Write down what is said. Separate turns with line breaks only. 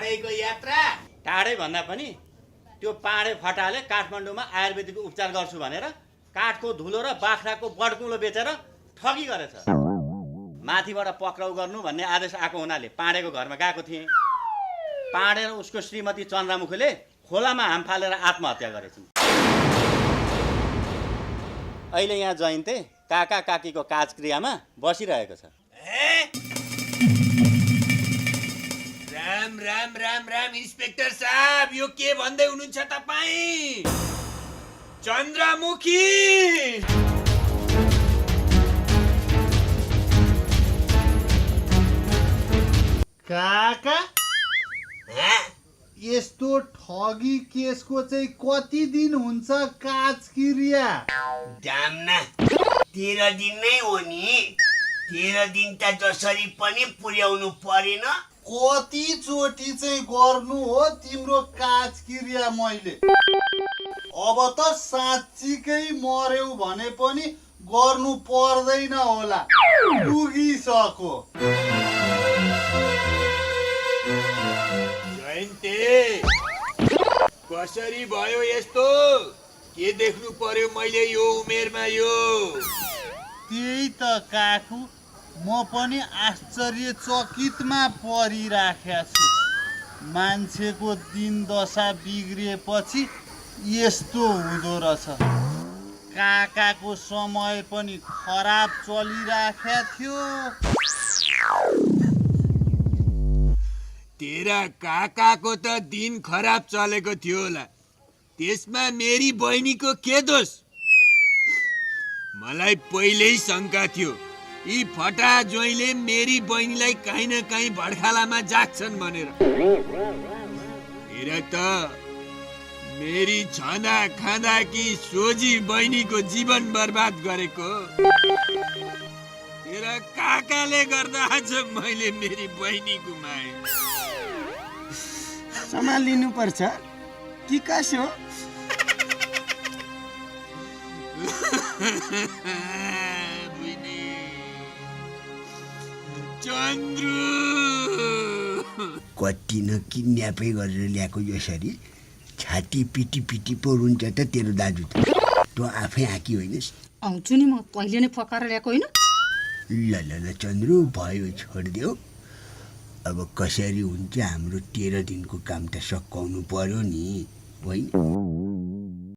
टाढैको यात्रा
टाढै भन्दा पनि त्यो पाँडे फटाले काठमाडौँमा आयुर्वेदिक उपचार गर्छु भनेर काठको धुलो र बाख्राको बडकुलो बेचेर ठगी गरेछ। माथिबाट पक्राउ गर्नु भन्ने आदेश आएको हुनाले पाँडेको घरमा गएको थिएँ। पाँडे र उसको श्रीमती चन्द्रमुखीले खोलामा हाम फालेर आत्महत्या गरेछन्। अहिले यहाँ जयन्ते काका काकीको काजक्रियामा बसिरहेको छ।
राम राम राम राम इन्स्पेक्टर साहब, यो के भन्दै हुनुहुन्छ तपाईँ? चन्द्रमुखी
काका यस्तो ठगी केसको चाहिँ कति दिन हुन्छ काजक्रिया?
जाम्ना 13 दिन नै हो नि। 13 दिन त जसरी पनि पुर्याउनु परेन।
कति चोटि चाहिँ गर्नु हो तिम्रो काजक्रिया मैले? अब त साँच्चीकै मर्यौ भने पनि गर्नु पर्दैन होला, पुगिसक्यो।
जयन्ते कसरी भयो यस्तो? के देख्नु पर्यो मैले यो उमेरमा? यो
त्यही त काकु, म पनि आश्चर्यचकितमा परिराखेको छु। मान्छेको दिन दशा बिग्रिएपछि यस्तो हुँदो रहेछ। काकाको समय पनि खराब चलिराखेको थियो।
तेरा काकाको त दिन खराब चलेको थियो होला, त्यसमा मेरी बहिनीको के दोष? मलाई पहिल्यै शङ्का थियो यी फटा ज्वाइँले मेरी बहिनीलाई कहीँ न कहीँ भड्खालामा जाग्छन् भनेर। हेर त मेरी छँदा खाँदा कि सोझी बहिनीको जीवन बर्बाद गरेको। तेरा काकाले गर्दा आज मैले मेरी बहिनी गुमाएँ।
सम्हालिनु पर्छ कि कसो?
चन्द्रु
कति न किड्न्यापै गरेर ल्याएको यसरी छाती पिटी पिटी पो रुन्छ त तेरो दाजु त। तँ आफै आँकी होइनस्?
आउँछु नि, म कहिले नै फकाएर ल्याएको होइन।
ल ल ल चन्द्रु, भयो छोडिदेऊ। अब कसरी हुन्छ हाम्रो 13 दिनको काम त सकाउनु पर्यो नि, होइन?